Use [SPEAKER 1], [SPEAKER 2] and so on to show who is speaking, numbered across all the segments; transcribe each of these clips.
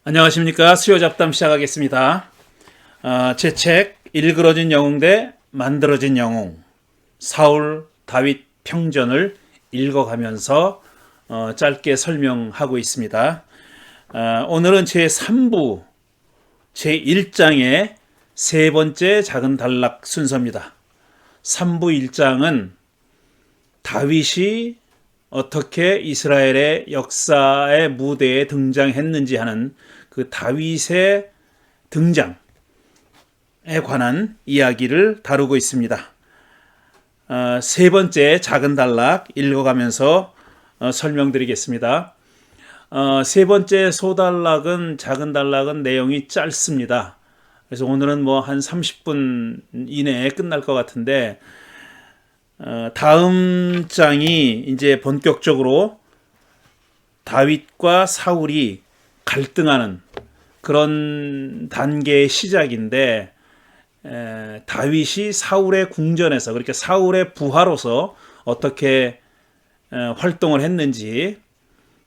[SPEAKER 1] 안녕하십니까. 수요잡담 시작하겠습니다. 제 책 일그러진 영웅 대 만들어진 영웅, 사울 다윗 평전을 읽어가면서 짧게 설명하고 있습니다. 오늘은 제 3부 제 1장의 세 번째 작은 단락 순서입니다. 3부 1장은 다윗이 어떻게 이스라엘의 역사의 무대에 등장했는지 하는 그 다윗의 등장에 관한 이야기를 다루고 있습니다. 세 번째 작은 단락 읽어가면서 설명드리겠습니다. 세 번째 소단락은 작은 단락은 내용이 짧습니다. 그래서 오늘은 한 30분 이내에 끝날 것 같은데, 다음 장이 이제 본격적으로 다윗과 사울이 갈등하는 그런 단계의 시작인데, 다윗이 사울의 궁전에서, 그러니까 사울의 부하로서 어떻게 활동을 했는지,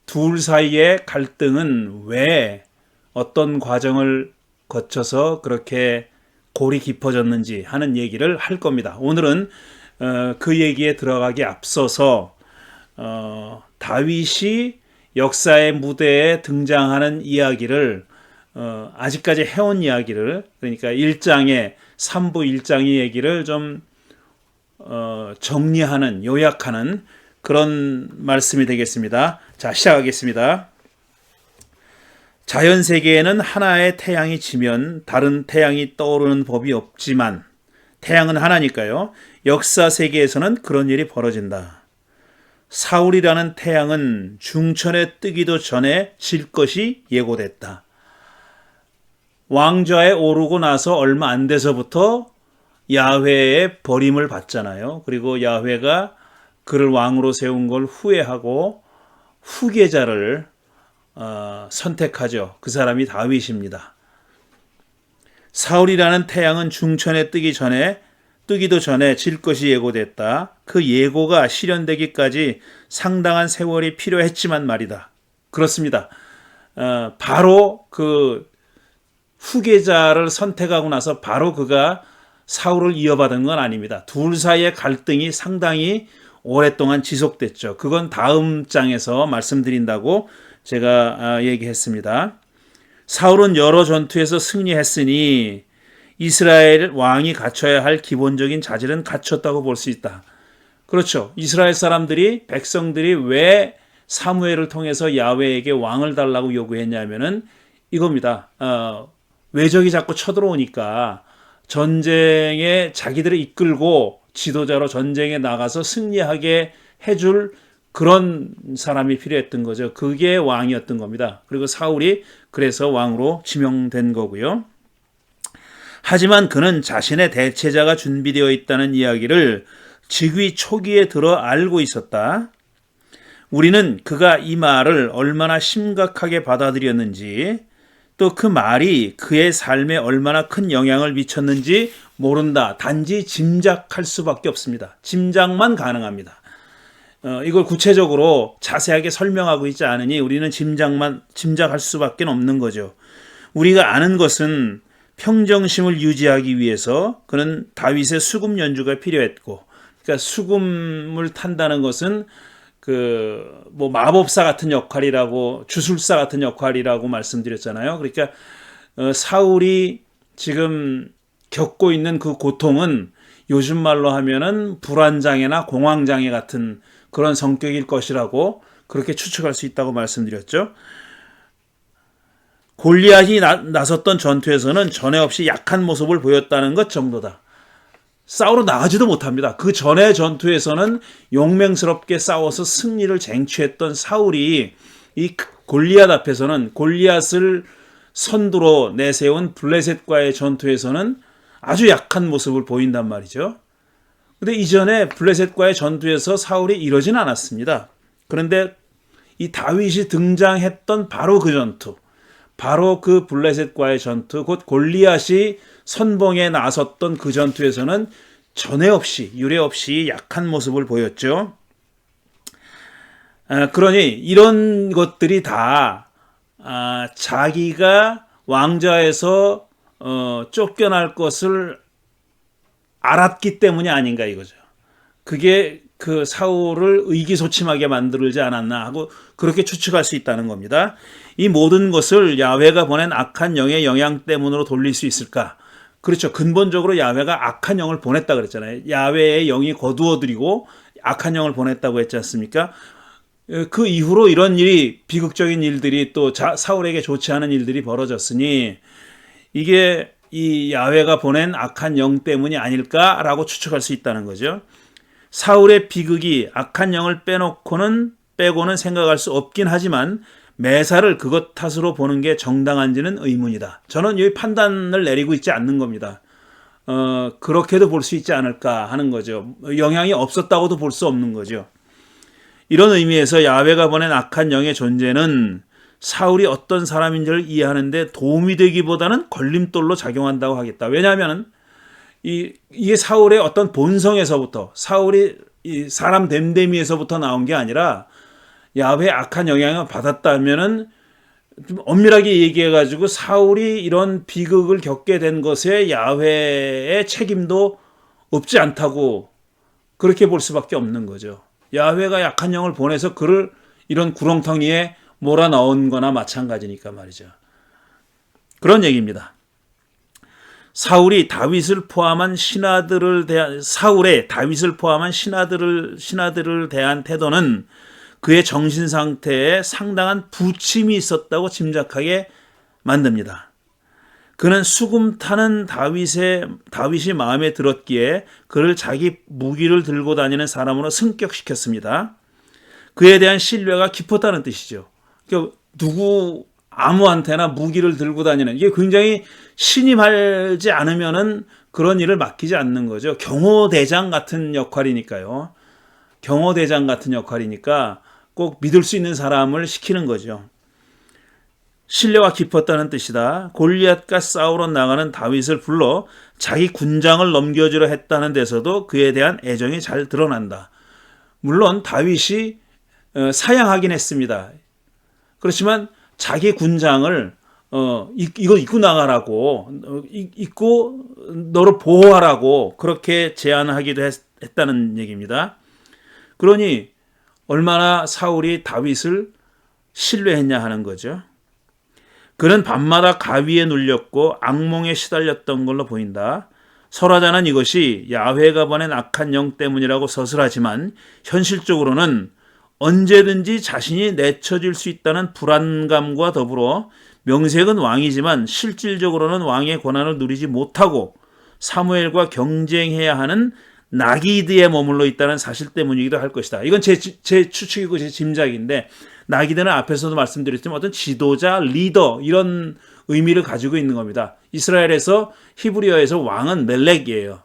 [SPEAKER 1] 둘 사이의 갈등은 왜 어떤 과정을 거쳐서 그렇게 골이 깊어졌는지 하는 얘기를 할 겁니다. 오늘은 그 얘기에 들어가기 앞서서 다윗이 역사의 무대에 등장하는 이야기를 아직까지 해온 이야기를, 그러니까 1장의 3부 1장의 얘기를 좀 정리하는, 요약하는 그런 말씀이 되겠습니다. 자, 시작하겠습니다. 자연 세계에는 하나의 태양이 지면 다른 태양이 떠오르는 법이 없지만, 태양은 하나니까요. 역사 세계에서는 그런 일이 벌어진다. 사울이라는 태양은 중천에 뜨기도 전에 질 것이 예고됐다. 왕좌에 오르고 나서 얼마 안 돼서부터 야훼의 버림을 받잖아요. 그리고 야훼가 그를 왕으로 세운 걸 후회하고 후계자를 선택하죠. 그 사람이 다윗입니다. 사울이라는 태양은 중천에 뜨기도 전에 질 것이 예고됐다. 그 예고가 실현되기까지 상당한 세월이 필요했지만 말이다. 그렇습니다. 바로 그 후계자를 선택하고 나서 바로 그가 사울을 이어받은 건 아닙니다. 둘 사이의 갈등이 상당히 오랫동안 지속됐죠. 그건 다음 장에서 말씀드린다고 제가 얘기했습니다. 사울은 여러 전투에서 승리했으니 이스라엘 왕이 갖춰야 할 기본적인 자질은 갖췄다고 볼 수 있다. 그렇죠. 이스라엘 사람들이, 백성들이 왜 사무엘을 통해서 야훼에게 왕을 달라고 요구했냐면은 이겁니다. 외적이 자꾸 쳐들어오니까 전쟁에 자기들을 이끌고 지도자로 전쟁에 나가서 승리하게 해줄 그런 사람이 필요했던 거죠. 그게 왕이었던 겁니다. 그리고 사울이 그래서 왕으로 지명된 거고요. 하지만 그는 자신의 대체자가 준비되어 있다는 이야기를 즉위 초기에 들어 알고 있었다. 우리는 그가 이 말을 얼마나 심각하게 받아들였는지, 또 그 말이 그의 삶에 얼마나 큰 영향을 미쳤는지 모른다. 단지 짐작할 수밖에 없습니다. 짐작만 가능합니다. 이걸 구체적으로 자세하게 설명하고 있지 않으니 우리는 짐작할 수밖에 없는 거죠. 우리가 아는 것은 평정심을 유지하기 위해서 그는 다윗의 수금 연주가 필요했고, 그러니까 수금을 탄다는 것은 마법사 같은 역할이라고, 주술사 같은 역할이라고 말씀드렸잖아요. 그러니까 사울이 지금 겪고 있는 그 고통은 요즘 말로 하면은 불안장애나 공황장애 같은 그런 성격일 것이라고 그렇게 추측할 수 있다고 말씀드렸죠. 골리앗이 나섰던 전투에서는 전에 없이 약한 모습을 보였다는 것 정도다. 싸우러 나가지도 못합니다. 그 전의 전투에서는 용맹스럽게 싸워서 승리를 쟁취했던 사울이 이 골리앗 앞에서는, 골리앗을 선두로 내세운 블레셋과의 전투에서는 아주 약한 모습을 보인단 말이죠. 근데 이전에 블레셋과의 전투에서 사울이 이러진 않았습니다. 그런데 이 다윗이 등장했던 바로 그 전투, 바로 그 블레셋과의 전투, 곧 골리앗이 선봉에 나섰던 그 전투에서는 전에 없이, 유례 없이 약한 모습을 보였죠. 그러니 이런 것들이 다 자기가 왕좌에서 쫓겨날 것을 알았기 때문이 아닌가 이거죠. 그게 그 사울을 의기소침하게 만들지 않았나 하고 그렇게 추측할 수 있다는 겁니다. 이 모든 것을 야훼가 보낸 악한 영의 영향 때문으로 돌릴 수 있을까? 그렇죠. 근본적으로 야훼가 악한 영을 보냈다 그랬잖아요. 야훼의 영이 거두어들이고 악한 영을 보냈다고 했지 않습니까? 그 이후로 이런 일이 비극적인 일들이 또 사울에게 좋지 않은 일들이 벌어졌으니 이게 이 야훼가 보낸 악한 영 때문이 아닐까라고 추측할 수 있다는 거죠. 사울의 비극이 악한 영을 빼고는 생각할 수 없긴 하지만 매사를 그것 탓으로 보는 게 정당한지는 의문이다. 저는 여기 판단을 내리고 있지 않는 겁니다. 그렇게도 볼 수 있지 않을까 하는 거죠. 영향이 없었다고도 볼 수 없는 거죠. 이런 의미에서 야훼가 보낸 악한 영의 존재는 사울이 어떤 사람인지를 이해하는데 도움이 되기보다는 걸림돌로 작용한다고 하겠다. 왜냐하면 이게 사울의 어떤 본성에서부터 사울이 이 사람 됨됨이에서부터 나온 게 아니라 야훼의 악한 영향을 받았다면은 좀 엄밀하게 얘기해가지고 사울이 이런 비극을 겪게 된 것에 야훼의 책임도 없지 않다고 그렇게 볼 수밖에 없는 거죠. 야훼가 약한 영을 보내서 그를 이런 구렁텅이에 몰아넣은 거나 마찬가지니까 말이죠. 그런 얘기입니다. 사울의 다윗을 포함한 신하들을 대한 태도는 그의 정신 상태에 상당한 부침이 있었다고 짐작하게 만듭니다. 그는 수금 타는 다윗이 마음에 들었기에 그를 자기 무기를 들고 다니는 사람으로 승격시켰습니다. 그에 대한 신뢰가 깊었다는 뜻이죠. 그러니까 아무한테나 무기를 들고 다니는 이게 굉장히 신임하지 않으면은 그런 일을 맡기지 않는 거죠. 경호대장 같은 역할이니까요. 경호대장 같은 역할이니까 꼭 믿을 수 있는 사람을 시키는 거죠. 신뢰가 깊었다는 뜻이다. 골리앗과 싸우러 나가는 다윗을 불러 자기 군장을 넘겨주려 했다는 데서도 그에 대한 애정이 잘 드러난다. 물론 다윗이 사양하긴 했습니다. 그렇지만 자기 군장을 이거 입고 나가라고 입고 너를 보호하라고 그렇게 제안하기도 했다는 얘기입니다. 그러니 얼마나 사울이 다윗을 신뢰했냐 하는 거죠. 그는 밤마다 가위에 눌렸고 악몽에 시달렸던 걸로 보인다. 설화자는 이것이 야훼가 보낸 악한 영 때문이라고 서술하지만 현실적으로는 언제든지 자신이 내쳐질 수 있다는 불안감과 더불어 명색은 왕이지만 실질적으로는 왕의 권한을 누리지 못하고 사무엘과 경쟁해야 하는 나기드에 머물러 있다는 사실 때문이기도 할 것이다. 이건 제 추측이고 제 짐작인데 나기드는 앞에서도 말씀드렸지만 어떤 지도자, 리더 이런 의미를 가지고 있는 겁니다. 이스라엘에서 히브리어에서 왕은 멜렉이에요.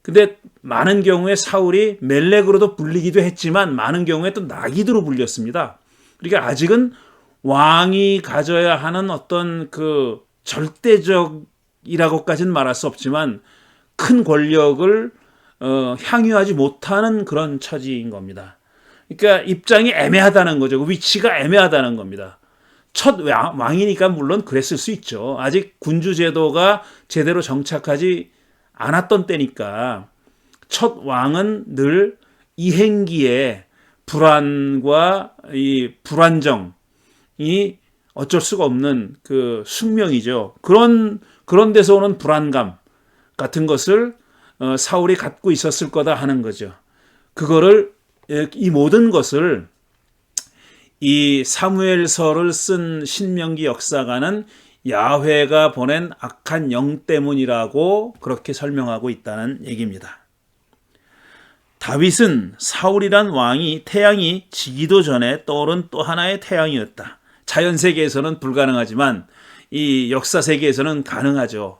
[SPEAKER 1] 근데 많은 경우에 사울이 멜렉으로도 불리기도 했지만 많은 경우에 또 나기드로 불렸습니다. 그러니까 아직은 왕이 가져야 하는 어떤 그 절대적이라고까지는 말할 수 없지만 큰 권력을 향유하지 못하는 그런 처지인 겁니다. 그러니까 입장이 애매하다는 거죠. 위치가 애매하다는 겁니다. 첫 왕이니까 물론 그랬을 수 있죠. 아직 군주제도가 제대로 정착하지 않았던 때니까 첫 왕은 늘 이행기에 불안과 이 불안정이 어쩔 수가 없는 그 숙명이죠. 그런 데서 오는 불안감 같은 것을 사울이 갖고 있었을 거다 하는 거죠. 이 모든 것을 이 사무엘서를 쓴 신명기 역사가는 야훼가 보낸 악한 영 때문이라고 그렇게 설명하고 있다는 얘기입니다. 다윗은 사울이란 태양이 지기도 전에 떠오른 또 하나의 태양이었다. 자연 세계에서는 불가능하지만 이 역사 세계에서는 가능하죠.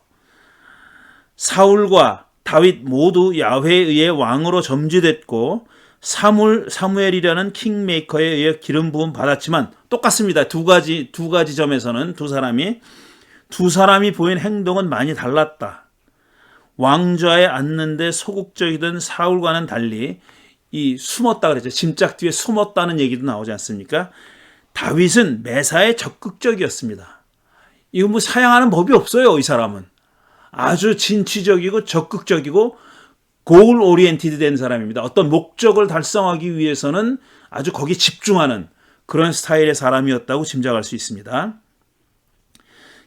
[SPEAKER 1] 사울과 다윗 모두 야훼에 의해 왕으로 점지됐고 사무엘이라는 킹메이커에 의해 기름 부음 받았지만 똑같습니다. 두 가지 점에서는 두 사람이 보인 행동은 많이 달랐다. 왕좌에 앉는데 소극적이던 사울과는 달리 이 숨었다 그랬죠. 짐짝 뒤에 숨었다는 얘기도 나오지 않습니까? 다윗은 매사에 적극적이었습니다. 이거 뭐 사양하는 법이 없어요. 이 사람은 아주 진취적이고 적극적이고 고울 오리엔티드 된 사람입니다. 어떤 목적을 달성하기 위해서는 아주 거기에 집중하는 그런 스타일의 사람이었다고 짐작할 수 있습니다.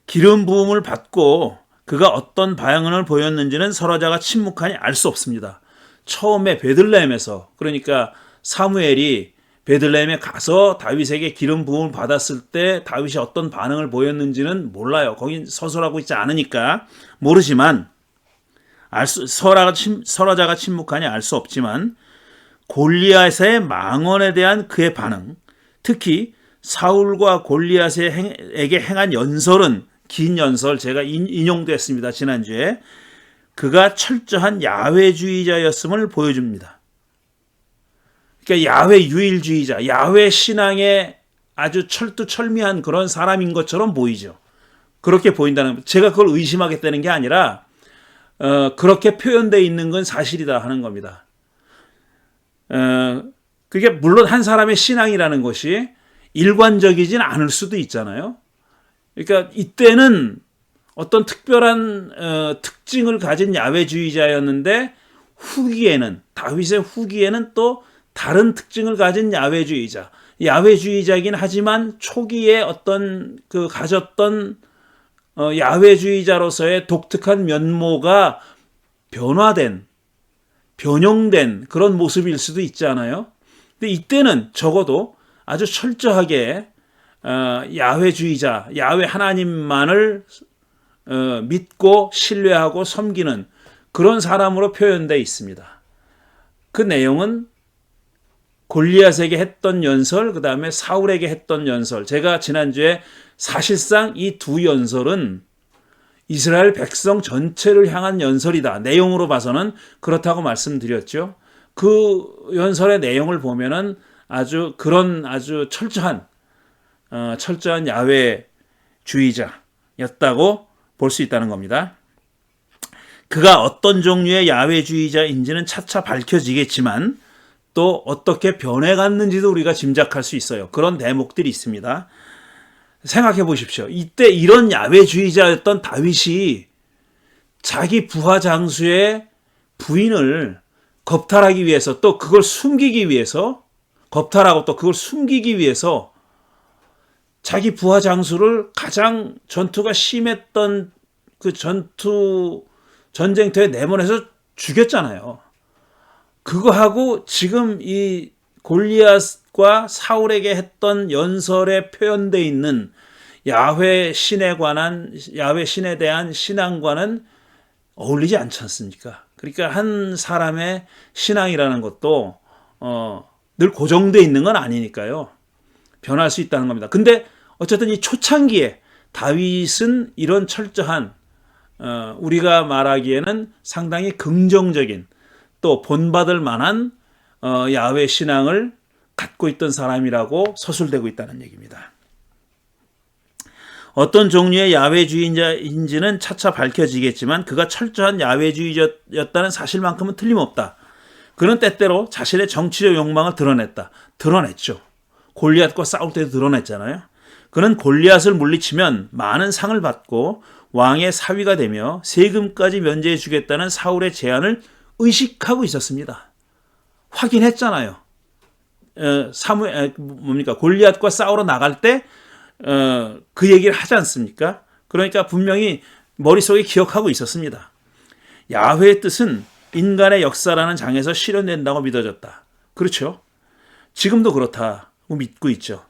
[SPEAKER 1] 기름 부음을 받고 그가 어떤 반응을 보였는지는 설화자가 침묵하니 알 수 없습니다. 처음에 베들레헴에서, 그러니까 사무엘이 베들레헴에 가서 다윗에게 기름 부음을 받았을 때 다윗이 어떤 반응을 보였는지는 몰라요. 거긴 서술하고 있지 않으니까 모르지만 설화자가 침묵하니 알 수 없지만 골리앗의 망언에 대한 그의 반응, 특히 사울과 골리앗에게 행한 연설은, 긴 연설 제가 인용도 했습니다. 지난주에. 그가 철저한 야훼주의자였음을 보여줍니다. 그러니까 야훼 유일주의자, 야훼 신앙에 아주 철두철미한 그런 사람인 것처럼 보이죠. 그렇게 보인다는, 제가 그걸 의심하겠다는 게 아니라 그렇게 표현되어 있는 건 사실이다 하는 겁니다. 그게 물론 한 사람의 신앙이라는 것이 일관적이진 않을 수도 있잖아요. 그러니까 이때는 어떤 특별한 특징을 가진 야훼주의자였는데 후기에는, 다윗의 후기에는 또 다른 특징을 가진 야훼주의자, 야훼주의자이긴 하지만 초기에 어떤 그 가졌던 야훼주의자로서의 독특한 면모가 변형된 그런 모습일 수도 있지 않아요? 근데 이때는 적어도 아주 철저하게 야훼주의자, 야훼 하나님만을 믿고 신뢰하고 섬기는 그런 사람으로 표현되어 있습니다. 그 내용은 골리앗에게 했던 연설, 그 다음에 사울에게 했던 연설, 제가 지난주에 사실상 이 두 연설은 이스라엘 백성 전체를 향한 연설이다. 내용으로 봐서는 그렇다고 말씀드렸죠. 그 연설의 내용을 보면은 아주 철저한 야훼주의자였다고 볼 수 있다는 겁니다. 그가 어떤 종류의 야훼주의자인지는 차차 밝혀지겠지만 또 어떻게 변해갔는지도 우리가 짐작할 수 있어요. 그런 대목들이 있습니다. 생각해 보십시오. 이때 이런 야훼주의자였던 다윗이 자기 부하 장수의 부인을 겁탈하기 위해서, 또 그걸 숨기기 위해서, 겁탈하고 또 그걸 숨기기 위해서 자기 부하 장수를 가장 전투가 심했던 그 전쟁터에 내보내서 죽였잖아요. 그거하고 지금 이 골리앗과 사울에게 했던 연설에 표현되어 있는 야훼 신에 대한 신앙과는 어울리지 않지 않습니까? 그러니까 한 사람의 신앙이라는 것도 늘 고정되어 있는 건 아니니까요. 변할 수 있다는 겁니다. 근데 어쨌든 이 초창기에 다윗은 이런 철저한 우리가 말하기에는 상당히 긍정적인, 또 본받을 만한 야훼 신앙을 갖고 있던 사람이라고 서술되고 있다는 얘기입니다. 어떤 종류의 야훼주의자인지는 차차 밝혀지겠지만 그가 철저한 야훼주의자였다는 사실만큼은 틀림없다. 그는 때때로 자신의 정치적 욕망을 드러냈죠. 골리앗과 싸울 때도 드러냈잖아요. 그는 골리앗을 물리치면 많은 상을 받고 왕의 사위가 되며 세금까지 면제해 주겠다는 사울의 제안을 의식하고 있었습니다. 확인했잖아요. 골리앗과 싸우러 나갈 때 그 얘기를 하지 않습니까? 그러니까 분명히 머릿속에 기억하고 있었습니다. 야훼의 뜻은 인간의 역사라는 장에서 실현된다고 믿어졌다. 그렇죠? 지금도 그렇다고 믿고 있죠.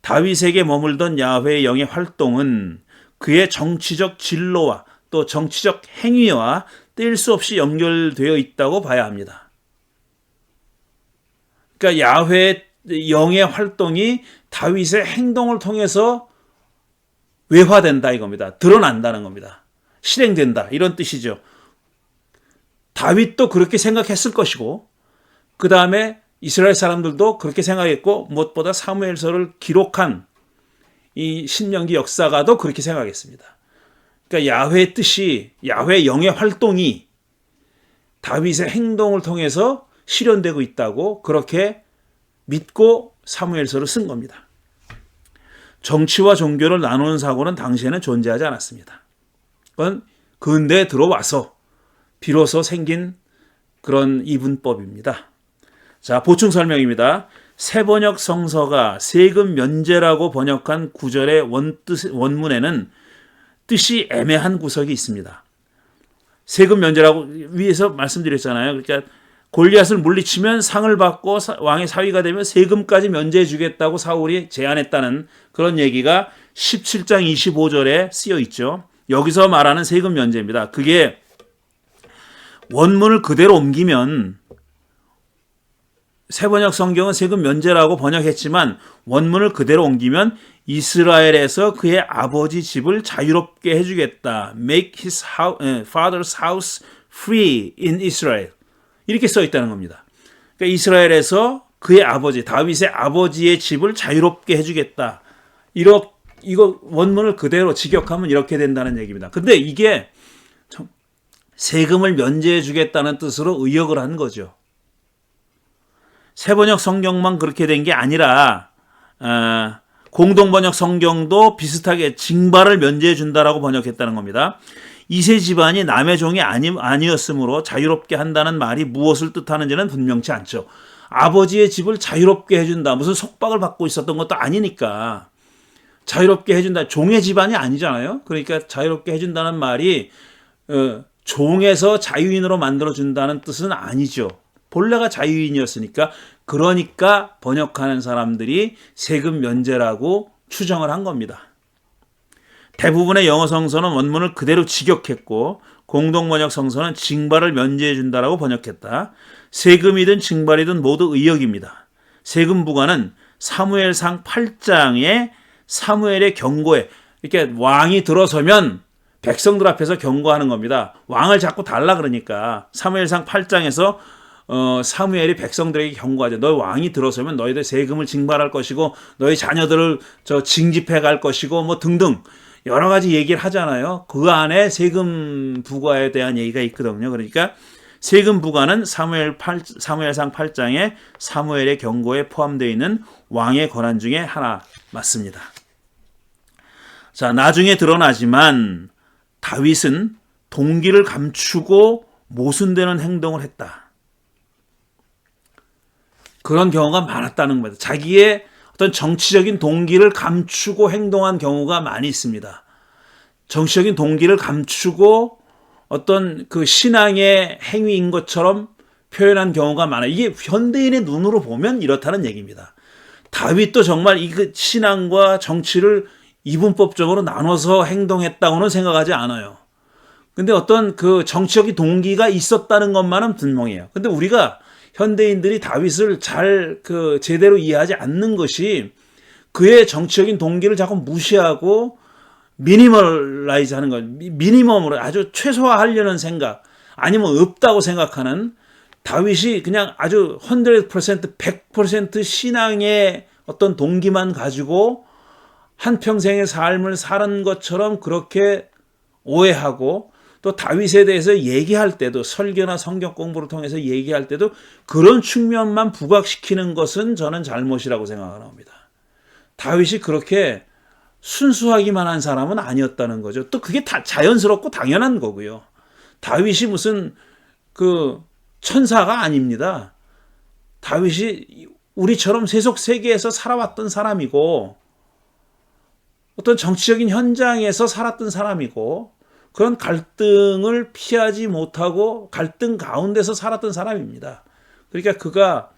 [SPEAKER 1] 다윗에게 머물던 야훼의 영의 활동은 그의 정치적 진로와 또 정치적 행위와 뗄 수 없이 연결되어 있다고 봐야 합니다. 그러니까 야훼의 영의 활동이 다윗의 행동을 통해서 외화된다 이겁니다. 드러난다는 겁니다. 실행된다 이런 뜻이죠. 다윗도 그렇게 생각했을 것이고 그 다음에 이스라엘 사람들도 그렇게 생각했고 무엇보다 사무엘서를 기록한 이 신명기 역사가도 그렇게 생각했습니다. 그러니까 야훼의 뜻이, 야훼의 영의 활동이 다윗의 행동을 통해서 실현되고 있다고 그렇게 믿고 사무엘서를 쓴 겁니다. 정치와 종교를 나누는 사고는 당시에는 존재하지 않았습니다. 그건 근대에 들어와서 비로소 생긴 그런 이분법입니다. 자, 보충 설명입니다. 새번역 성서가 세금 면제라고 번역한 구절의 원문에는 뜻이 애매한 구석이 있습니다. 세금 면제라고 위에서 말씀드렸잖아요. 그러니까 골리앗을 물리치면 상을 받고 왕의 사위가 되면 세금까지 면제해 주겠다고 사울이 제안했다는 그런 얘기가 17장 25절에 쓰여 있죠. 여기서 말하는 세금 면제입니다. 그게 원문을 그대로 옮기면 새번역 성경은 세금 면제라고 번역했지만 원문을 그대로 옮기면 이스라엘에서 그의 아버지 집을 자유롭게 해주겠다. Make his father's house free in Israel. 이렇게 써 있다는 겁니다. 그러니까 이스라엘에서 그의 아버지, 다윗의 아버지의 집을 자유롭게 해주겠다. 이거 원문을 그대로 직역하면 이렇게 된다는 얘기입니다. 근데 이게 세금을 면제해 주겠다는 뜻으로 의역을 한 거죠. 새번역 성경만 그렇게 된 게 아니라 공동번역 성경도 비슷하게 징발을 면제해 준다라고 번역했다는 겁니다. 이세 집안이 남의 종이 아니었으므로 자유롭게 한다는 말이 무엇을 뜻하는지는 분명치 않죠. 아버지의 집을 자유롭게 해준다. 무슨 속박을 받고 있었던 것도 아니니까. 자유롭게 해준다. 종의 집안이 아니잖아요. 그러니까 자유롭게 해준다는 말이 종에서 자유인으로 만들어준다는 뜻은 아니죠. 본래가 자유인이었으니까. 그러니까 번역하는 사람들이 세금 면제라고 추정을 한 겁니다. 대부분의 영어 성서는 원문을 그대로 직역했고 공동번역 성서는 징발을 면제해 준다라고 번역했다. 세금이든 징발이든 모두 의역입니다. 세금 부과는 사무엘상 8장에 사무엘의 경고에 이렇게 왕이 들어서면 백성들 앞에서 경고하는 겁니다. 왕을 자꾸 달라 그러니까 사무엘상 8장에서 사무엘이 백성들에게 경고하죠. 너희 왕이 들어서면 너희들 세금을 징발할 것이고 너희 자녀들을 징집해 갈 것이고 뭐 등등 여러 가지 얘기를 하잖아요. 그 안에 세금 부과에 대한 얘기가 있거든요. 그러니까 세금 부과는 사무엘상 8장에 사무엘의 경고에 포함되어 있는 왕의 권한 중에 하나 맞습니다. 자, 나중에 드러나지만 다윗은 동기를 감추고 모순되는 행동을 했다. 그런 경우가 많았다는 겁니다. 자기의 어떤 정치적인 동기를 감추고 행동한 경우가 많이 있습니다. 정치적인 동기를 감추고 어떤 그 신앙의 행위인 것처럼 표현한 경우가 많아요. 이게 현대인의 눈으로 보면 이렇다는 얘기입니다. 다윗도 정말 이 신앙과 정치를 이분법적으로 나눠서 행동했다고는 생각하지 않아요. 근데 어떤 그 정치적인 동기가 있었다는 것만은 분명해요. 근데 우리가 현대인들이 다윗을 제대로 이해하지 않는 것이 그의 정치적인 동기를 자꾸 무시하고 미니멀라이즈 하는 것, 미니멈으로 아주 최소화하려는 생각, 아니면 없다고 생각하는 다윗이 그냥 아주 100% 신앙의 어떤 동기만 가지고 한평생의 삶을 사는 것처럼 그렇게 오해하고 또 다윗에 대해서 얘기할 때도 설교나 성경 공부를 통해서 얘기할 때도 그런 측면만 부각시키는 것은 저는 잘못이라고 생각을 합니다. 다윗이 그렇게 순수하기만 한 사람은 아니었다는 거죠. 또 그게 다 자연스럽고 당연한 거고요. 다윗이 무슨 그 천사가 아닙니다. 다윗이 우리처럼 세속 세계에서 살아왔던 사람이고 어떤 정치적인 현장에서 살았던 사람이고 그런 갈등을 피하지 못하고 갈등 가운데서 살았던 사람입니다. 그러니까 그가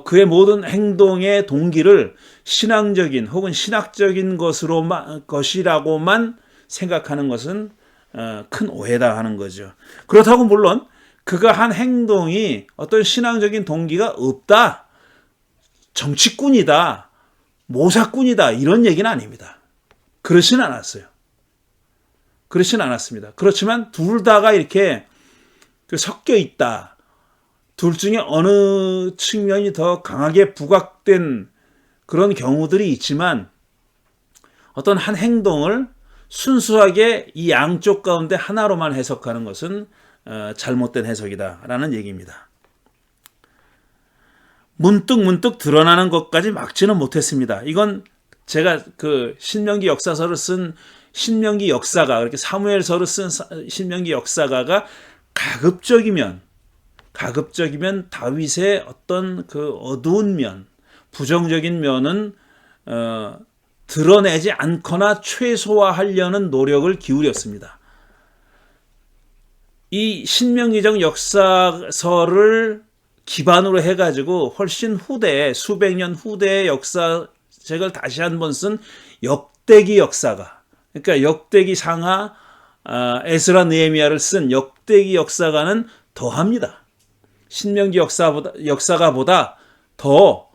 [SPEAKER 1] 그의 모든 행동의 동기를 신앙적인 혹은 신학적인 것이라고만 생각하는 것은 큰 오해다 하는 거죠. 그렇다고 물론 그가 한 행동이 어떤 신앙적인 동기가 없다, 정치꾼이다, 모사꾼이다 이런 얘기는 아닙니다. 그렇진 않았어요. 그렇진 않았습니다. 그렇지만 둘 다가 이렇게 섞여 있다. 둘 중에 어느 측면이 더 강하게 부각된 그런 경우들이 있지만 어떤 한 행동을 순수하게 이 양쪽 가운데 하나로만 해석하는 것은 잘못된 해석이다라는 얘기입니다. 문득 드러나는 것까지 막지는 못했습니다. 이건 제가 그 신명기 역사서를 쓴 신명기 역사가, 그렇게 사무엘서를 쓴 신명기 역사가가 가급적이면 다윗의 어떤 그 어두운 면, 부정적인 면은 드러내지 않거나 최소화하려는 노력을 기울였습니다. 이 신명기적 역사서를 기반으로 해가지고 훨씬 후대, 수백 년 후대의 역사책을 다시 한번 쓴 역대기 역사가, 그러니까 역대기 상하 에스라 느헤미야를 쓴 역대기 역사가는 더합니다. 신명기 역사가보다 더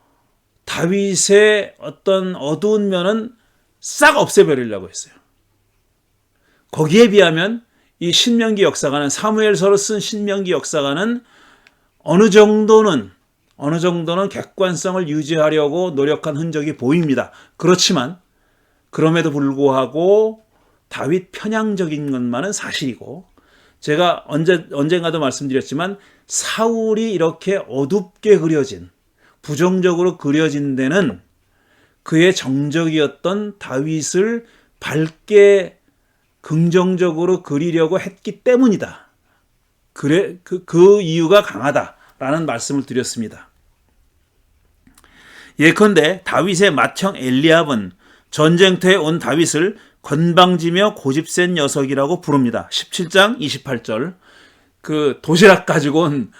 [SPEAKER 1] 다윗의 어떤 어두운 면은 싹 없애버리려고 했어요. 거기에 비하면 이 신명기 역사가는, 사무엘서를 쓴 신명기 역사가는 어느 정도는 객관성을 유지하려고 노력한 흔적이 보입니다. 그렇지만 그럼에도 불구하고 다윗 편향적인 것만은 사실이고, 제가 언젠가도 말씀드렸지만 사울이 이렇게 어둡게 그려진, 부정적으로 그려진 데는 그의 정적이었던 다윗을 밝게 긍정적으로 그리려고 했기 때문이다. 그 이유가 강하다라는 말씀을 드렸습니다. 예컨대 다윗의 맏형 엘리압은 전쟁터에 온 다윗을 건방지며 고집센 녀석이라고 부릅니다. 17장 28절. 그 도시락 가지고 온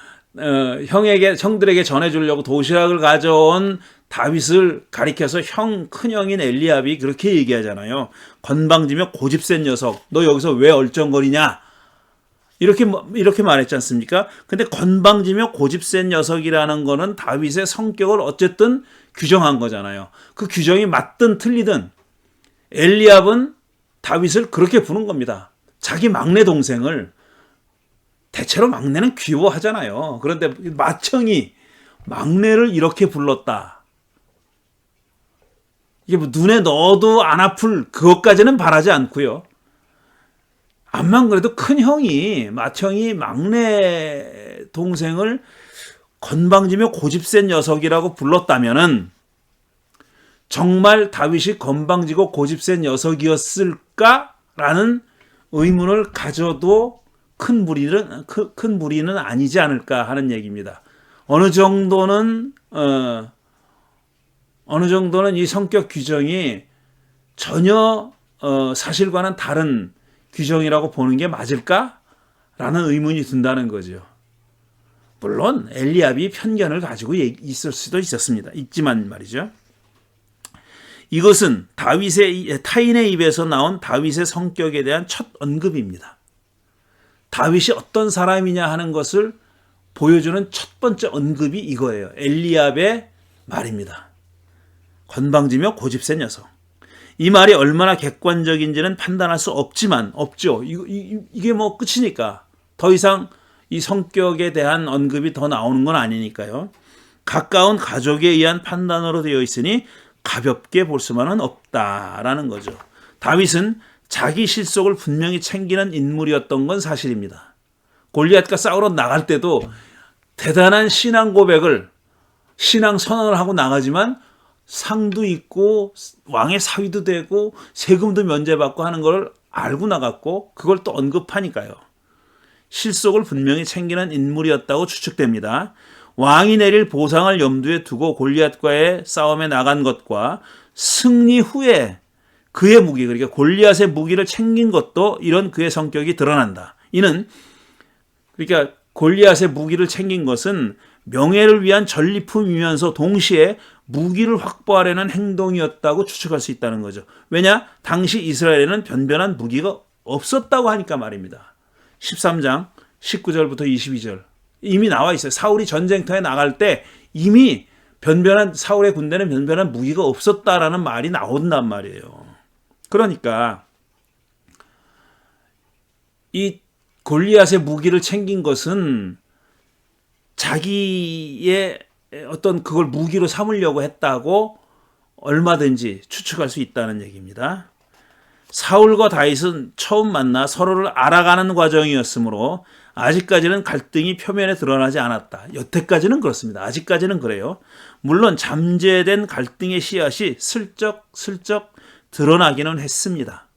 [SPEAKER 1] 형들에게 전해주려고 도시락을 가져온 다윗을 가리켜서 큰형인 엘리압이 그렇게 얘기하잖아요. 건방지며 고집센 녀석, 너 여기서 왜 얼쩡거리냐? 이렇게 말했지 않습니까? 근데 건방지며 고집센 녀석이라는 거는 다윗의 성격을 어쨌든 규정한 거잖아요. 그 규정이 맞든 틀리든 엘리압은 다윗을 그렇게 부른 겁니다. 자기 막내 동생을, 대체로 막내는 귀여워하잖아요. 그런데 맏형이 막내를 이렇게 불렀다. 이게 뭐 눈에 넣어도 안 아플 그것까지는 바라지 않고요. 암만 그래도 맏형이 막내 동생을 건방지며 고집센 녀석이라고 불렀다면은 정말 다윗이 건방지고 고집센 녀석이었을까라는 의문을 가져도 큰 무리는 아니지 않을까 하는 얘기입니다. 어느 정도는 이 성격 규정이 전혀 사실과는 다른 규정이라고 보는 게 맞을까라는 의문이 든다는 거죠. 물론 엘리압이 편견을 가지고 있을 수도 있지만 말이죠. 이것은 타인의 입에서 나온 다윗의 성격에 대한 첫 언급입니다. 다윗이 어떤 사람이냐 하는 것을 보여주는 첫 번째 언급이 이거예요. 엘리압의 말입니다. 건방지며 고집센 녀석. 이 말이 얼마나 객관적인지는 판단할 수 없죠. 이게 뭐 끝이니까. 더 이상 이 성격에 대한 언급이 더 나오는 건 아니니까요. 가까운 가족에 의한 판단으로 되어 있으니 가볍게 볼 수만은 없다라는 거죠. 다윗은 자기 실속을 분명히 챙기는 인물이었던 건 사실입니다. 골리앗과 싸우러 나갈 때도 대단한 신앙 고백을, 신앙 선언을 하고 나가지만 상도 있고 왕의 사위도 되고 세금도 면제받고 하는 걸 알고 나갔고 그걸 또 언급하니까요. 실속을 분명히 챙기는 인물이었다고 추측됩니다. 왕이 내릴 보상을 염두에 두고 골리앗과의 싸움에 나간 것과 승리 후에 그의 무기, 그러니까 골리앗의 무기를 챙긴 것도 이런 그의 성격이 드러난다. 이는 그러니까 골리앗의 무기를 챙긴 것은 명예를 위한 전리품이면서 동시에 무기를 확보하려는 행동이었다고 추측할 수 있다는 거죠. 왜냐? 당시 이스라엘에는 변변한 무기가 없었다고 하니까 말입니다. 13장 19절부터 22절 이미 나와 있어요. 사울이 전쟁터에 나갈 때 이미 사울의 군대는 변변한 무기가 없었다라는 말이 나온단 말이에요. 그러니까 이 골리앗의 무기를 챙긴 것은 자기의 어떤 그걸 무기로 삼으려고 했다고 얼마든지 추측할 수 있다는 얘기입니다. 사울과 다윗은 처음 만나 서로를 알아가는 과정이었으므로 아직까지는 갈등이 표면에 드러나지 않았다. 여태까지는 그렇습니다. 아직까지는 그래요. 물론 잠재된 갈등의 씨앗이 슬쩍슬쩍 드러나기는 했습니다.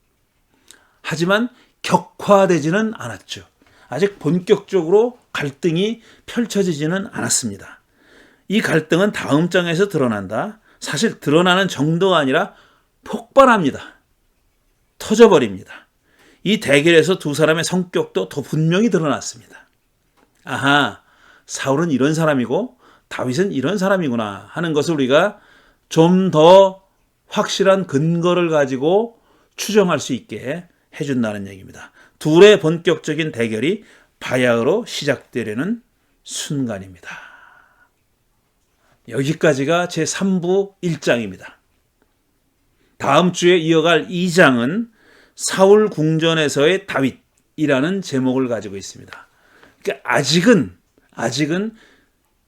[SPEAKER 1] 하지만 격화되지는 않았죠. 아직 본격적으로 갈등이 펼쳐지지는 않았습니다. 이 갈등은 다음 장에서 드러난다. 사실 드러나는 정도가 아니라 폭발합니다. 터져버립니다. 이 대결에서 두 사람의 성격도 더 분명히 드러났습니다. 아하, 사울은 이런 사람이고 다윗은 이런 사람이구나 하는 것을 우리가 좀 더 확실한 근거를 가지고 추정할 수 있게 해준다는 얘기입니다. 둘의 본격적인 대결이 바야흐로 시작되려는 순간입니다. 여기까지가 제3부 1장입니다. 다음 주에 이어갈 2장은 사울 궁전에서의 다윗이라는 제목을 가지고 있습니다. 그러니까 아직은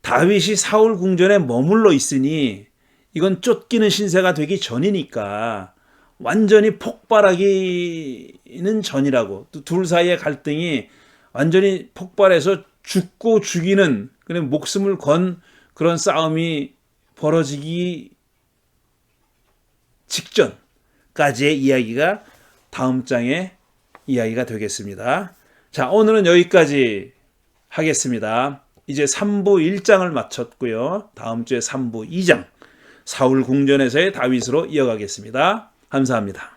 [SPEAKER 1] 다윗이 사울 궁전에 머물러 있으니 이건 쫓기는 신세가 되기 전이니까 완전히 폭발하기는 전이라고. 또 둘 사이의 갈등이 완전히 폭발해서 죽고 죽이는 그런 목숨을 건 그런 싸움이 벌어지기 직전까지의 이야기가 다음 장의 이야기가 되겠습니다. 자, 오늘은 여기까지 하겠습니다. 이제 3부 1장을 마쳤고요. 다음 주에 3부 2장 사울 궁전에서의 다윗으로 이어가겠습니다. 감사합니다.